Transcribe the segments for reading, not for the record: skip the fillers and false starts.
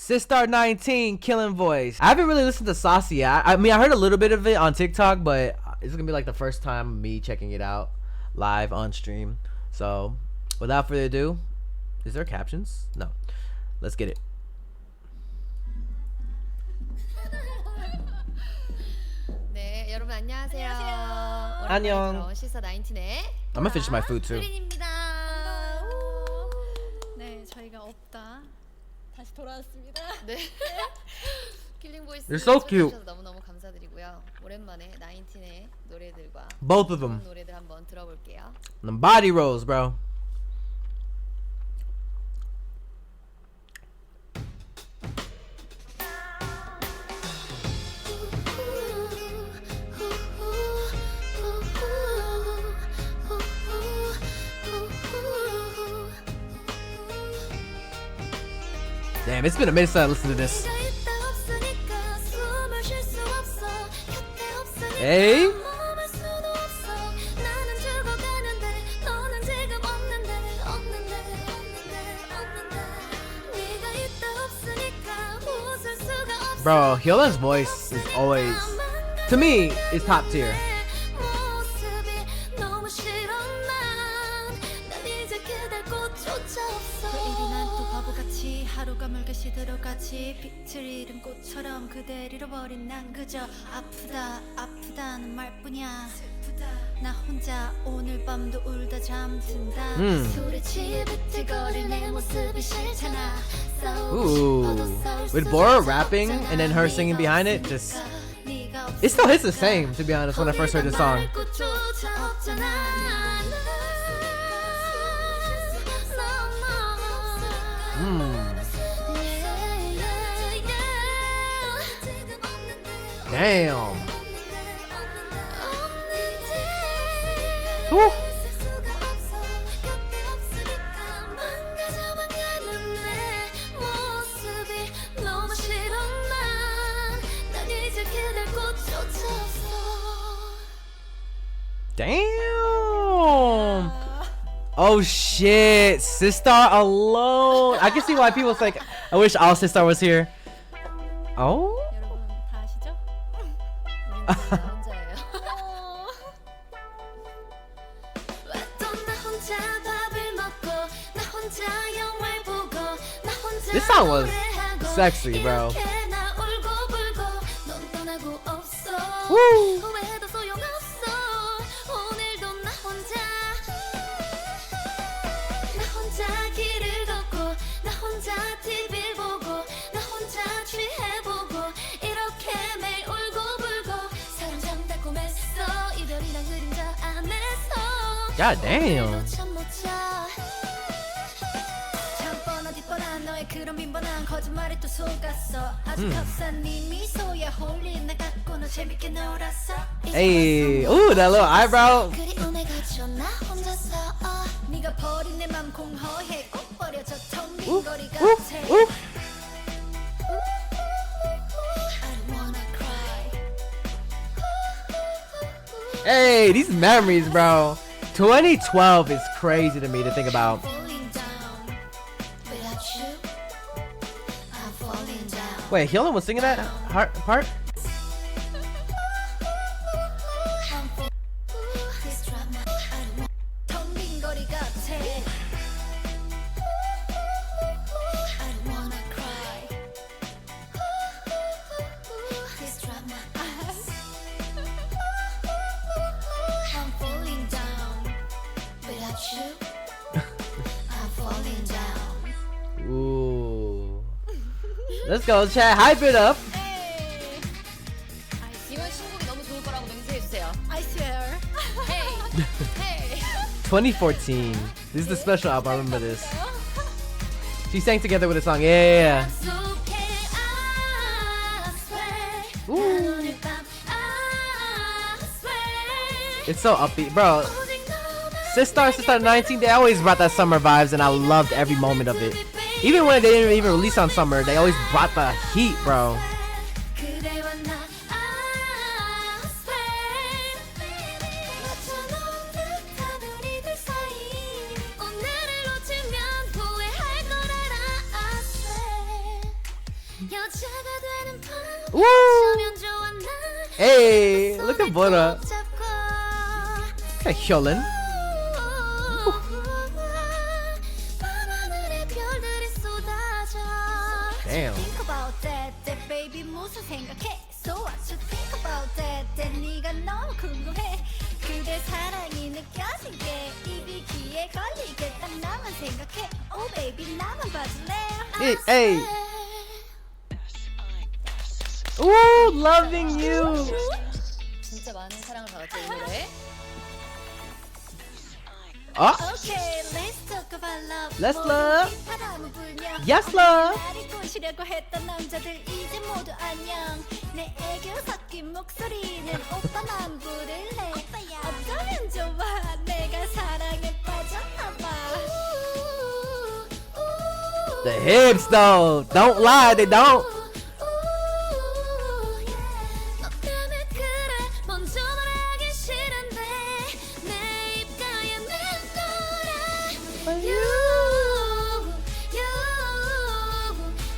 SISTAR19 killing voice. I haven't really listened to Saucy yet. I mean, I heard a little bit of it on TikTok, but it's gonna be like the first time me checking it out live on stream. So without further ado, is there captions? No. Let's get it. 네, 여러분 안녕하세요. 안녕. 시스타19의 I'm gonna finish my food too. 혜린입니다. 네, 저희가 없다. 다시 돌아왔습니다. 네. 킬링 보이스 They're so cute. 너무너무 감사드리고요. 오랜만에 19의 노래들과 Both of them. 노래들 한번 들어볼게요. The body rolls, bro. Damn, it's been a minute since I listened to this. Hey. Bro, Hyolan's voice is always, to me, is top tier. 하루가 멀게 시들어가지 빛을 잃은 꽃처럼 그댈 잃어버린 난 그저 아프다는 말뿐이야. 나 혼자 오늘 밤도 울다 잠든다. 술에 취해 비틀거릴 내 모습이 싫잖아. Ooh, with Bora rapping and then her singing behind it, just it still hits the same, to be honest, when I first heard the song. Damn. Woo. Damn. Oh shit, SISTAR alone. I can see why people like, I wish all SISTAR was here. Oh. 여러분 다 아시죠? 혼자예요. This song was sexy, bro. Woo. God damn. Hey, ooh, that little eyebrow. Ooh, ooh, ooh. Hey, these memories, bro. 2012 is crazy to me to think about. Wait, Hyolan was singing that part? Ooh. Let's go, chat. Hype it up. 이번 신곡이 너무 좋을 거라고 맹세해 주세요. I swear. Hey, hey. 2014. This is the special album. I remember this. She sang together with a song. Yeah. Ooh. It's so upbeat, bro. SISTAR19, they always brought that summer vibes, and I loved every moment of it. Even when they didn't even release on summer, they always brought the heat, bro. Woo! Hey, look at Bora. Hey, Hyolyn. Damn. Think about that, baby 무슨 생각해? So what you think about that? 네가 너무 궁금해. 그대 사랑이 느껴진 게 입이 귀에 걸리게 딱 나만 생각해. Oh baby 나만 봐줄래? Hey. Ooh, loving you. 진짜 많은 사랑을 받았죠 이 노래. Okay, let's talk about love. Let's love. 바람을 불며 Yes, love. 나를 꼬시려고 했던 남자들 이제 모두 안녕. 내 애교 섞인 목소리는 오빠만 부를래. 어쩌면 좋아 내가 사랑에 빠졌나봐. The hips though. Don't lie, they don't. 너 때문에 그래 먼저 말하기 싫은데 내 입가에 맴돌아.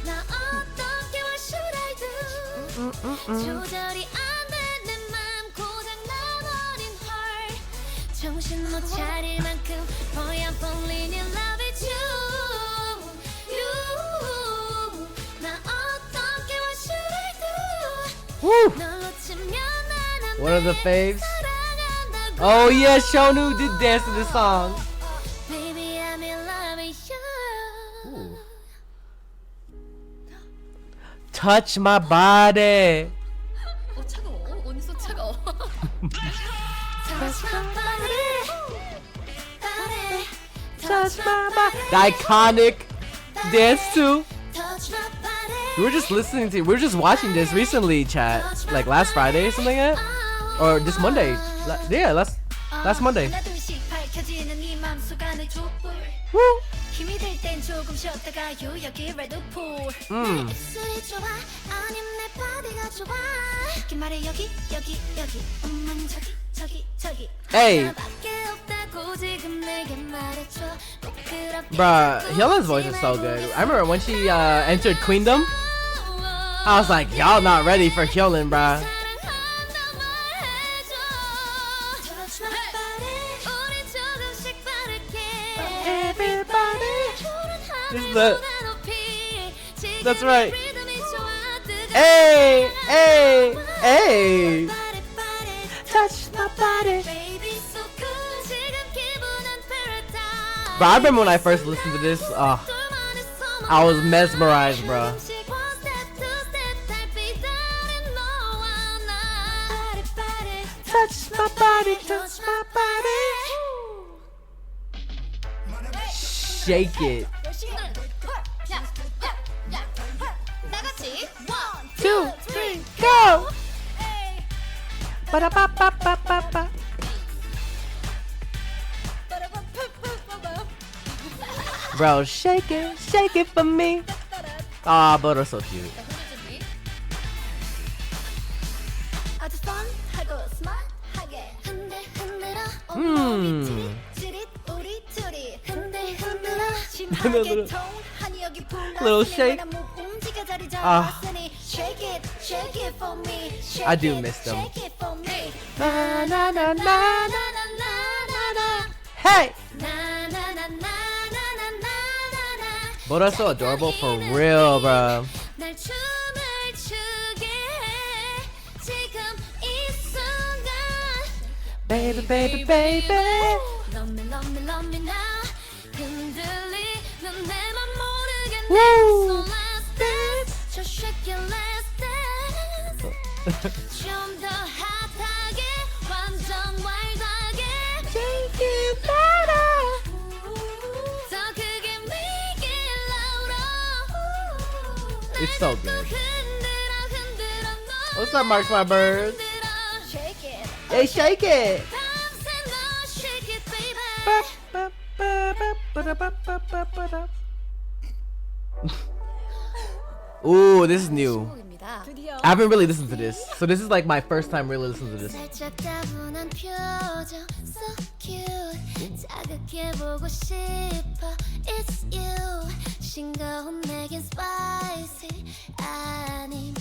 나 어떻게 what should I do? 조절이 안 돼 내 맘 고장 나버린 heart. 정신 못 차릴 만큼 boy I'm falling in love with you. 나 어떻게 what should I do? Woo. 널 놓치면 나는 One of the faves. 사랑한다고. Oh yeah, Shonu did dance to this song. Baby I'm in love with you. Touch my body. 차가워. 언니 손 차가워. Touch my body, body. Touch my body. The iconic dance too. Touch my body. We were just watching this recently, chat. Like last Friday or something like that. Or this Monday. Yeah, last Monday. 하나둘씩 밝혀지는 이 맘속 안의 촛불. Woo. 힘이 들 땐 조금 쉬었다가 여기 레드풀. 내 입술이 좋아 아님 내 바디가 좋아. 쉽게 말해 여기 저기. Hey. 하나밖에 없다고 지금 내게 말해줘. 꼭 그렇게 Bruh, 자꾸 Hyolyn's voice is so good. I remember when she entered Queendom, I was like, y'all not ready for Hyolyn, bruh. 사랑한단 말해줘. Touch my body. 우리 조금씩 바를게. Everybody. This is 푸른 the- 하늘보다 높이. 지금 That's right. 리듬이 좋아. 뜨거운 Hey, hey, 사랑아. hey. Body, body. Touch my body. Baby, so good. 지금 기분은 paradise. Bro, I remember when I first listened to this, 둘만의 소망. I was mesmerized, bro. 조금씩 one step, two step, 달빛 아래 너와 나. Body, body. Touch my body, touch my body. Shake it. 나같이 2, 3, go. Ba-da-ba-ba-ba-ba-ba. Bro, shake it for me. Ah, but it's so cute. 아주 펀하고 스마트하게 흔들어 음. 찌릿 우리 둘이 흔들어 심하게 통하니 여기 Little shake. 움직여 자리 아. 잡았으니 shake it for me. I do miss them. Shake it for me. Na na na na na. 나나나나나나 Hey! 나나나나나나나나 But that's so adorable for real, bro. 날 춤을 추게 해 지금 이 순간 Baby, baby, baby. Love me now 흔들리는 내 맘 모르게 Woo. So let's dance Just shake it let's dance 좀 더 핫하게 완전 와일드하게 Shake it better. 더 크게 make it louder It's so good. 흔들어 What's up, Mark, my bird? Shake it Hey, shake it. 밤새 너 shake it baby Ba-ba-ba-ba-ba-ba-ba-ba-ba. Ooh, this is new. 곡입니다. I haven't really listened to this, so this is like my first time really listening to this. 살짝 따분한 표정 so cute 자극해보고 싶어 It's you 싱거운 내겐 spicy 아님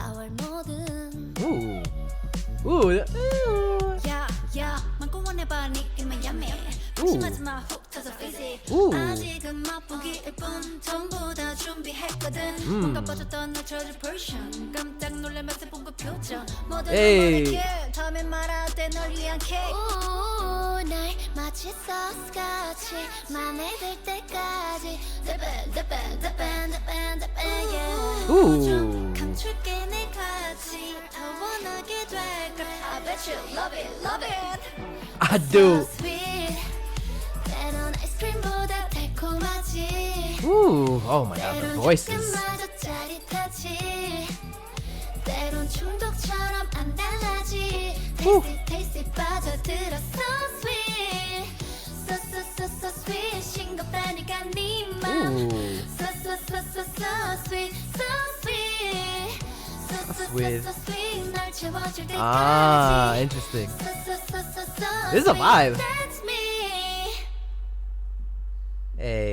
4월 뭐든 Ooh. Ooh. 야야 맘껏 원해봐 네 입만 야매 방심하지 마 훅 터져 easy Ooh. 아직은 맛보기일 뿐 전부 다 준비했거든 뭔가 빠졌던 나 저질 version 깜짝 놀라면서 본 그 표정 뭐든 Hey. 너만의 다음에 말할 때 널 위한 케이크 날 마치 소스같이 맘에 들 때까지 The band yeah Ooh. 감출게 내 같이 더 원하게 될걸 I bet you love it I do. So sweet 때론 아이스크림보다 달콤하지 Ooh. Oh my god, the 때론 voices. 조금마저 짜릿하지 때론 중독처럼 안 달라지 tasty 빠져들어 so sweet so sweet 싱겁다니까 네 맘 so sweet Sweet. so sweet 널 채워줄 때까지 Ah, interesting. so This is a vibe. that's me Hey.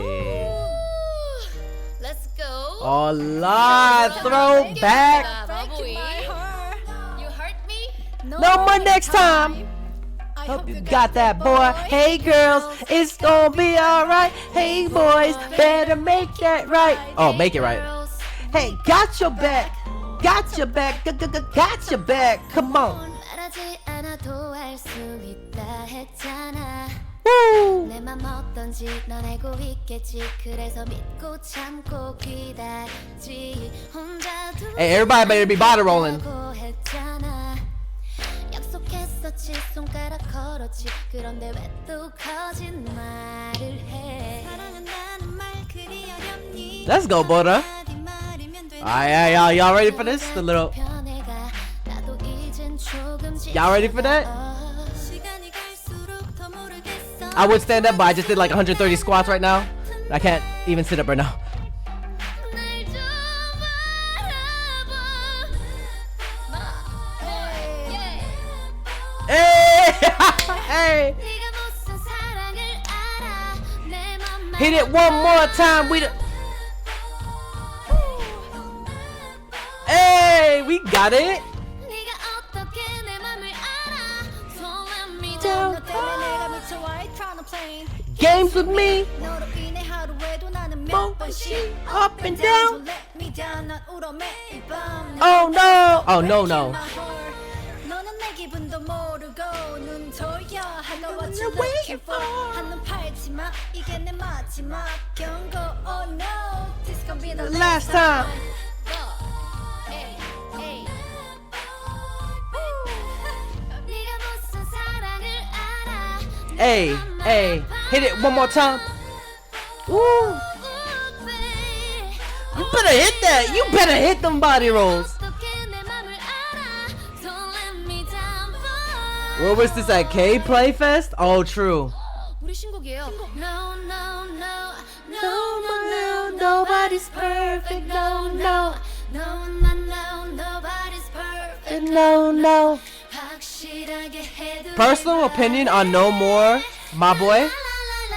Let's go. A lot. Throwback. 마보이. You hurt me? No more next time. Hope you got that, boy. Hey, girls, it's gonna be alright. Hey, boys, better make that right. Oh, make it right. Hey, got your back. Got your back. Got your back. Come on. 말하지 않아도 알 수 있다 했잖아 Woo. 내 맘 어떤지 넌 알고 있겠지 그래서 믿고 참고 기다렸지 혼자 Hey, everybody better be body rolling. 두고 했잖아 약속했었지 손가락 걸었지 그런데 왜 또 거짓말을 해 사랑한다는 말 그리 어렵니 Let's go, Buddha. Alright, y'all ready for this? The little. 변해가 나도 이젠 조금 Y'all ready for that? 시간이 갈수록 더 모르겠어 I would stand up, but I just did like 130 squats right now. I can't even sit up right now. 날 좀 바라봐 Hey! Hey! 네가 무슨 사랑을 알아 내 맘만 Hit it one more time. Hey, we got it. 네가 어떻게 내 맘을 알아 Don't let me down 너 때문에 내가 미쳐 I tryna play Games with me. 너로 인해 하루에도 나는 몇 번씩 Up and down. Don't let me down 난 울어 매일 밤 Oh no. Oh no no. 너는 내 기분도 모르고 눈 돌려 I know what you're looking for 한눈 팔지 마 이게 내 마지막 경고 Oh no This gon' be the Last time. 네가 무슨 사랑을 알아 Hey, hey. Hit it one more time. Woo. You better hit that. You better hit them body rolls. Where was this at? K Playfest? Oh, true. 우리 신곡이에요. No, no, no, no, No, nobody's perfect. No, no. no, no, no, nobody's perfect. No, no. 확실하게 해도 Personal opinion on No More, My Boy.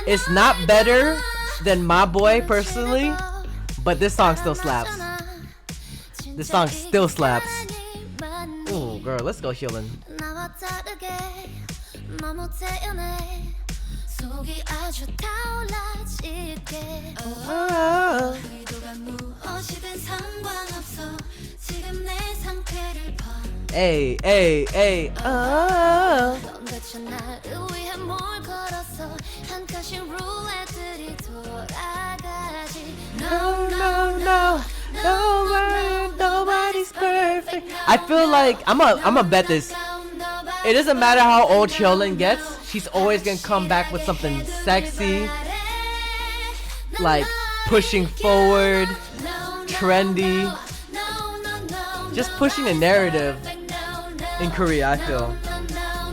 It's not better than My Boy personally, but this song still slaps. This song still slaps. Ooh, girl, let's go healing. 나와 다르게 너무 태연해 속이 아주 타올라질게 의도가 무엇이든 상관없어 지금 내 상태를 봐 Hey, hey, hey. 넌 대체 나를 위해 뭘 걸었어 한 칸씩 룰렛들이 돌아가지 No, no, no. Nobody's perfect. I feel like I'm a bet this. It doesn't matter how old Hyolyn gets, she's always gonna come back with something sexy, like pushing forward, trendy, just pushing a narrative in Korea, I feel.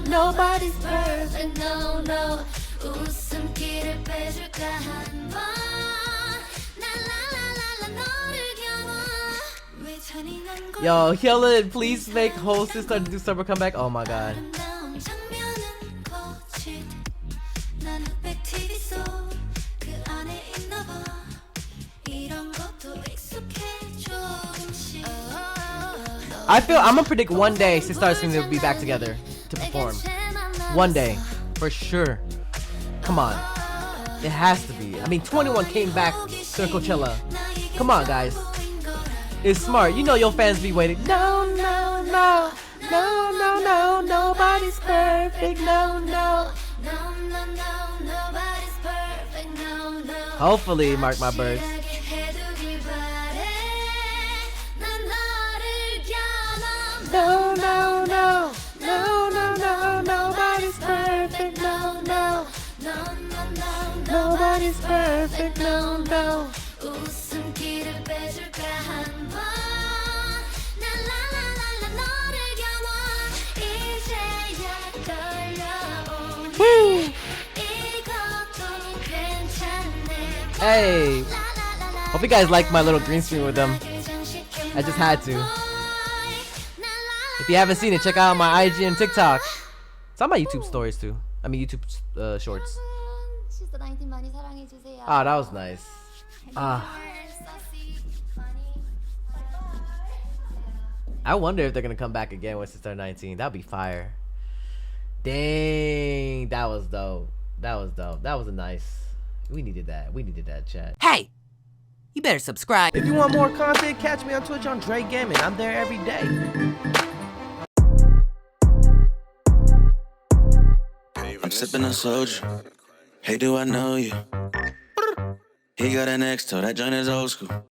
Nobody's perfect. 웃음기를 빼줄까 한번 Yo, Hyolyn, please make whole sister do summer comeback. Oh my god. I feel I'm gonna predict one day SISTAR's gonna be back together to perform. One day, for sure. Come on, it has to be. I mean, 21 came back to Coachella. Come on, guys. It's smart. You know your fans be waiting. No, no, no, no, no, no. Nobody's perfect. No, no. Hopefully, mark my birds. No, no, no, no, no, no, nobody's perfect, no, no, no, no, no, nobody's perfect, no, no. Woo! Hey, hope you guys like my little green screen with them. I just had to. If you haven't seen it, check out my IG and TikTok. It's on my YouTube stories too. I mean YouTube shorts. Ah, that was nice. I wonder if they're gonna come back again with SISTAR19. That'd be fire. Dang, that was dope. That was dope. That was a nice. We needed that. We needed that, chat. Hey, you better subscribe. If you want more content, catch me on Twitch on Jrekml. I'm there every day. I'm sipping on soju. Hey, do I know you? He got an X, so that joint is old school.